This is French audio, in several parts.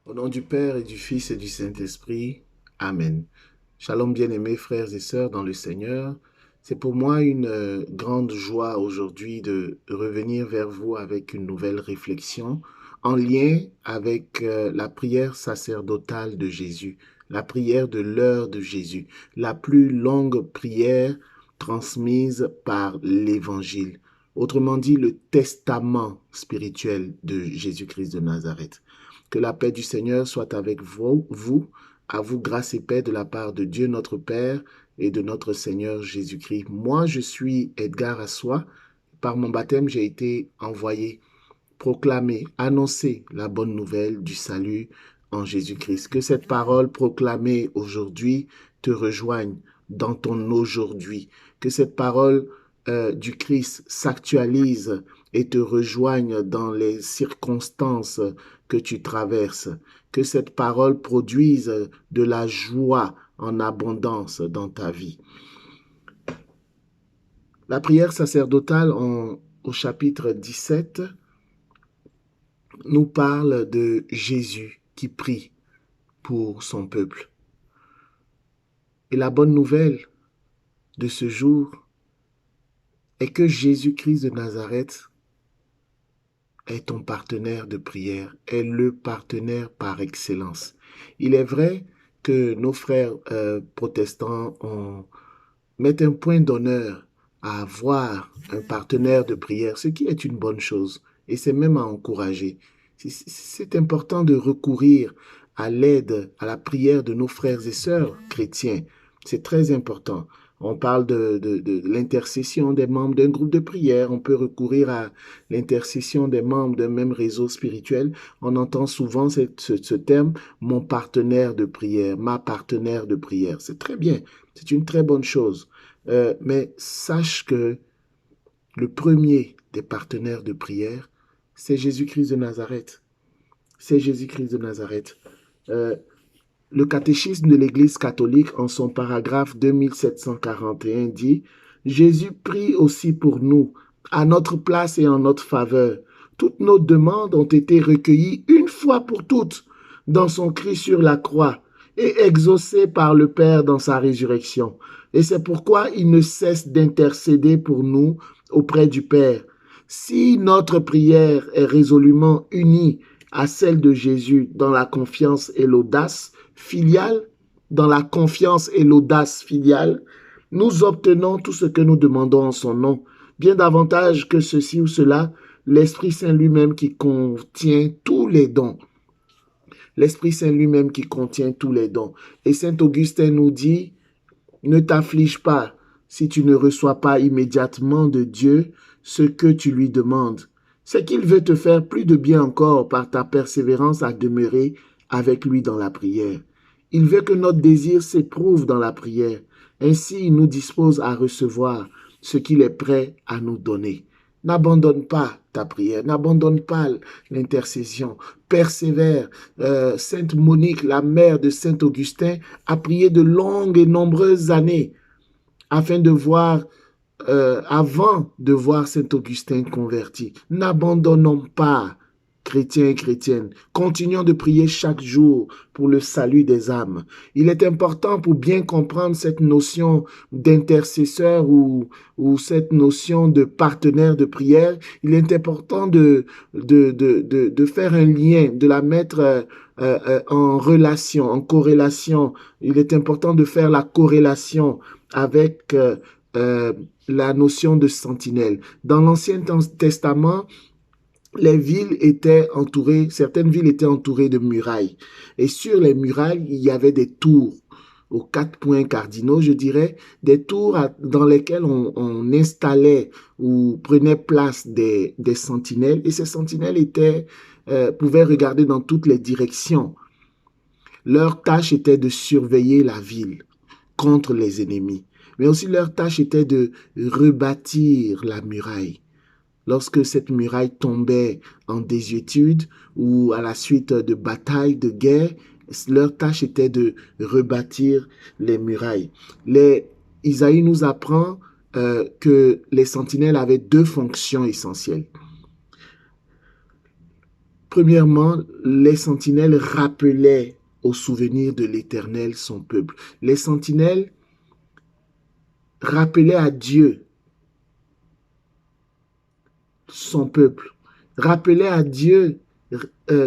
Au nom du Père et du Fils et du Saint-Esprit. Amen. Shalom bien-aimés frères et sœurs dans le Seigneur. C'est pour moi une grande joie aujourd'hui de revenir vers vous avec une nouvelle réflexion en lien avec la prière sacerdotale de Jésus, la prière de l'heure de Jésus, la plus longue prière transmise par l'Évangile. Autrement dit, le testament spirituel de Jésus-Christ de Nazareth. Que la paix du Seigneur soit avec vous, à vous grâce et paix de la part de Dieu notre Père et de notre Seigneur Jésus-Christ. Moi, je suis Edgar Assois. Par mon baptême, j'ai été envoyé proclamer, annoncer la bonne nouvelle du salut en Jésus-Christ. Que cette parole proclamée aujourd'hui te rejoigne dans ton aujourd'hui. Que cette parole du Christ s'actualise et te rejoigne dans les circonstances que tu traverses. Que cette parole produise de la joie en abondance dans ta vie. La prière sacerdotale au chapitre 17 nous parle de Jésus qui prie pour son peuple. Et la bonne nouvelle de ce jour est que Jésus-Christ de Nazareth est ton partenaire de prière, est le partenaire par excellence. Il est vrai que nos frères protestants mettent un point d'honneur à avoir un partenaire de prière, ce qui est une bonne chose, et c'est même à encourager. C'est important de recourir à l'aide, à la prière de nos frères et sœurs chrétiens. C'est très important. On parle de l'intercession des membres d'un groupe de prière. On peut recourir à l'intercession des membres d'un même réseau spirituel. On entend souvent ce terme, mon partenaire de prière, ma partenaire de prière. C'est très bien. C'est une très bonne chose. Mais sache que le premier des partenaires de prière, c'est Jésus-Christ de Nazareth. C'est Jésus-Christ de Nazareth. Le catéchisme de l'Église catholique, en son paragraphe 2741, dit « Jésus prie aussi pour nous, à notre place et en notre faveur. Toutes nos demandes ont été recueillies une fois pour toutes dans son cri sur la croix et exaucées par le Père dans sa résurrection. Et c'est pourquoi il ne cesse d'intercéder pour nous auprès du Père. Si notre prière est résolument unie à celle de Jésus dans la confiance et l'audace filiale, nous obtenons tout ce que nous demandons en son nom. Bien davantage que ceci ou cela, l'Esprit Saint lui-même qui contient tous les dons. L'Esprit Saint lui-même qui contient tous les dons. Et Saint Augustin nous dit, ne t'afflige pas si tu ne reçois pas immédiatement de Dieu ce que tu lui demandes. C'est qu'il veut te faire plus de bien encore par ta persévérance à demeurer avec lui dans la prière. Il veut que notre désir s'éprouve dans la prière. Ainsi, il nous dispose à recevoir ce qu'il est prêt à nous donner. N'abandonne pas ta prière, n'abandonne pas l'intercession. Persévère. Sainte Monique, la mère de Saint Augustin, a prié de longues et nombreuses années afin de voir avant de voir Saint Augustin converti. N'abandonnons pas, chrétiens et chrétiennes. Continuons de prier chaque jour pour le salut des âmes. Il est important pour bien comprendre cette notion d'intercesseur ou cette notion de partenaire de prière. Il est important de faire un lien, de la mettre en relation, en corrélation. Il est important de faire la corrélation avec la notion de sentinelle. Dans l'Ancien Testament, les villes étaient entourées, certaines villes étaient entourées de murailles. Et sur les murailles, il y avait des tours aux 4 points cardinaux, je dirais, des tours dans lesquelles on installait ou prenait place des sentinelles. Et ces sentinelles pouvaient regarder dans toutes les directions. Leur tâche était de surveiller la ville contre les ennemis. Mais aussi leur tâche était de rebâtir la muraille. Lorsque cette muraille tombait en désuétude ou à la suite de batailles, de guerres, leur tâche était de rebâtir les murailles. Isaïe nous apprend que les sentinelles avaient 2 fonctions essentielles. Premièrement, les sentinelles rappelaient au souvenir de l'Éternel son peuple. Les sentinelles rappelaient à Dieu son peuple, rappelaient à Dieu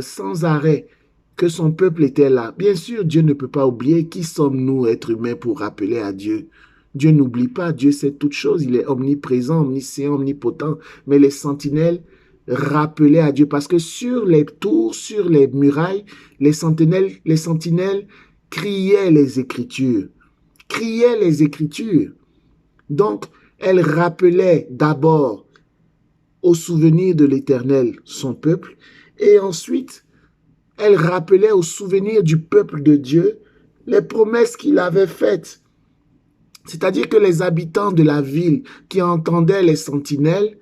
sans arrêt que son peuple était là. Bien sûr, Dieu ne peut pas oublier. Qui sommes-nous, êtres humains, pour rappeler à Dieu? Dieu n'oublie pas, Dieu sait toutes choses, il est omniprésent, omniscient, omnipotent. Mais les sentinelles rappelaient à Dieu parce que sur les tours, sur les murailles, les sentinelles criaient les Écritures. Criaient les Écritures. Donc, elles rappelaient d'abord au souvenir de l'Éternel son peuple, et ensuite, elles rappelaient au souvenir du peuple de Dieu les promesses qu'il avait faites. C'est-à-dire que les habitants de la ville qui entendaient les sentinelles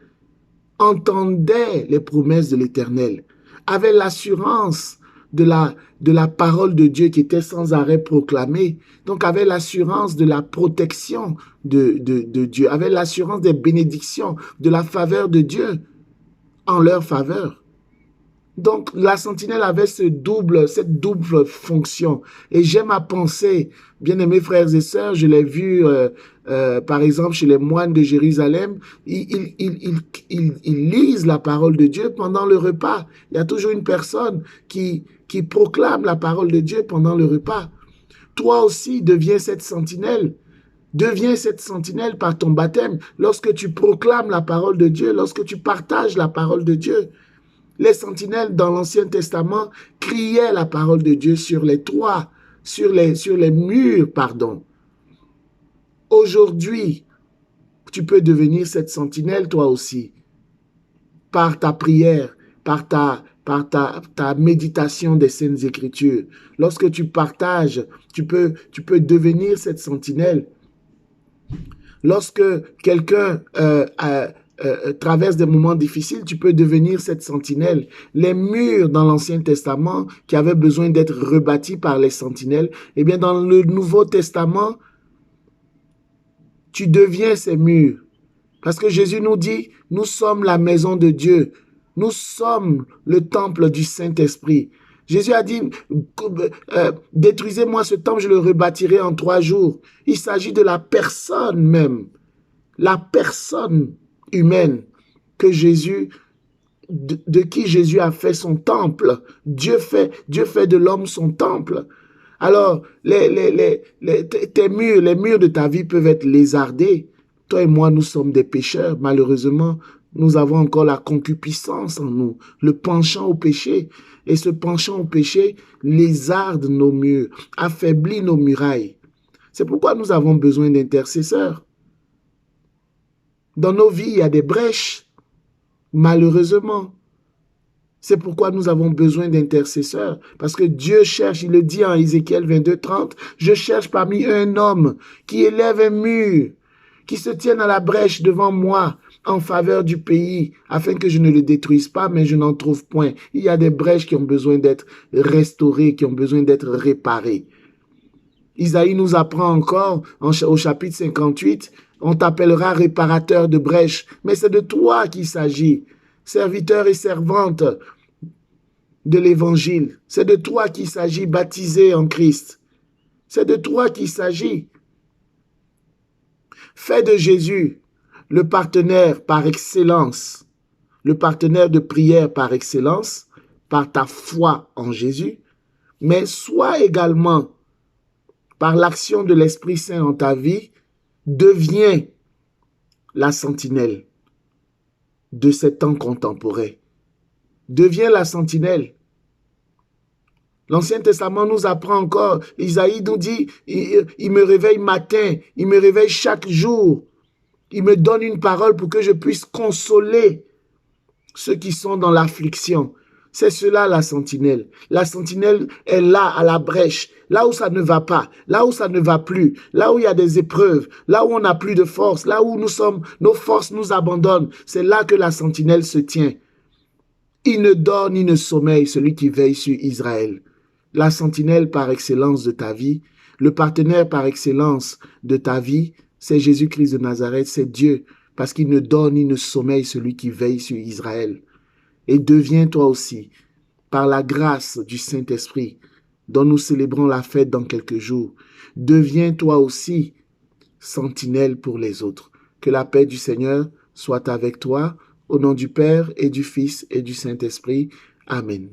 entendaient les promesses de l'Éternel, avaient l'assurance de la parole de Dieu qui était sans arrêt proclamée, donc avaient l'assurance de la protection de Dieu, avaient l'assurance des bénédictions, de la faveur de Dieu en leur faveur. Donc, la sentinelle avait cette double fonction. Et j'aime à penser, bien-aimés frères et sœurs, je l'ai vu, par exemple, chez les moines de Jérusalem, ils lisent la parole de Dieu pendant le repas. Il y a toujours une personne qui proclame la parole de Dieu pendant le repas. Toi aussi, deviens cette sentinelle. Deviens cette sentinelle par ton baptême. Lorsque tu proclames la parole de Dieu, lorsque tu partages la parole de Dieu, les sentinelles dans l'Ancien Testament criaient la parole de Dieu sur les toits, sur les murs, pardon. Aujourd'hui, tu peux devenir cette sentinelle toi aussi, par ta prière, par ta méditation des Saintes Écritures. Lorsque tu partages, tu peux devenir cette sentinelle. Lorsque quelqu'un traverse des moments difficiles, tu peux devenir cette sentinelle. Les murs dans l'Ancien Testament qui avaient besoin d'être rebâtis par les sentinelles, eh bien dans le Nouveau Testament, tu deviens ces murs. Parce que Jésus nous dit, nous sommes la maison de Dieu. Nous sommes le temple du Saint-Esprit. Jésus a dit, détruisez-moi ce temple, je le rebâtirai en 3 jours. Il s'agit de la personne même. La personne humaine que Jésus, de qui Jésus a fait son temple. Dieu fait de l'homme son temple. Alors, tes murs, les murs de ta vie peuvent être lézardés. Toi et moi, nous sommes des pécheurs. Malheureusement, nous avons encore la concupiscence en nous, le penchant au péché. Et ce penchant au péché lézarde nos murs, affaiblit nos murailles. C'est pourquoi nous avons besoin d'intercesseurs. Dans nos vies, il y a des brèches, malheureusement. C'est pourquoi nous avons besoin d'intercesseurs. Parce que Dieu cherche, il le dit en Ézéchiel 22:30, « Je cherche parmi eux un homme qui élève un mur, qui se tienne à la brèche devant moi en faveur du pays, afin que je ne le détruise pas, mais je n'en trouve point. » Il y a des brèches qui ont besoin d'être restaurées, qui ont besoin d'être réparées. Isaïe nous apprend encore au chapitre 58, on t'appellera réparateur de brèches, mais c'est de toi qu'il s'agit, serviteur et servante de l'évangile. C'est de toi qu'il s'agit, baptisé en Christ. C'est de toi qu'il s'agit. Fais de Jésus le partenaire par excellence, le partenaire de prière par excellence, par ta foi en Jésus, mais sois également, par l'action de l'Esprit Saint dans ta vie, deviens la sentinelle de ces temps contemporains. Deviens la sentinelle. L'Ancien Testament nous apprend encore, Isaïe nous dit, il me réveille matin, il me réveille chaque jour. Il me donne une parole pour que je puisse consoler ceux qui sont dans l'affliction. C'est cela la sentinelle. La sentinelle est là à la brèche, là où ça ne va pas, là où ça ne va plus, là où il y a des épreuves, là où on n'a plus de force, là où nous sommes, nos forces nous abandonnent. C'est là que la sentinelle se tient. Il ne dort ni ne sommeille celui qui veille sur Israël. La sentinelle par excellence de ta vie, le partenaire par excellence de ta vie, c'est Jésus-Christ de Nazareth, c'est Dieu, parce qu'il ne dort ni ne sommeille celui qui veille sur Israël. Et deviens toi aussi par la grâce du Saint-Esprit, dont nous célébrons la fête dans quelques jours. Deviens toi aussi sentinelle pour les autres. Que la paix du Seigneur soit avec toi, au nom du Père et du Fils et du Saint-Esprit. Amen.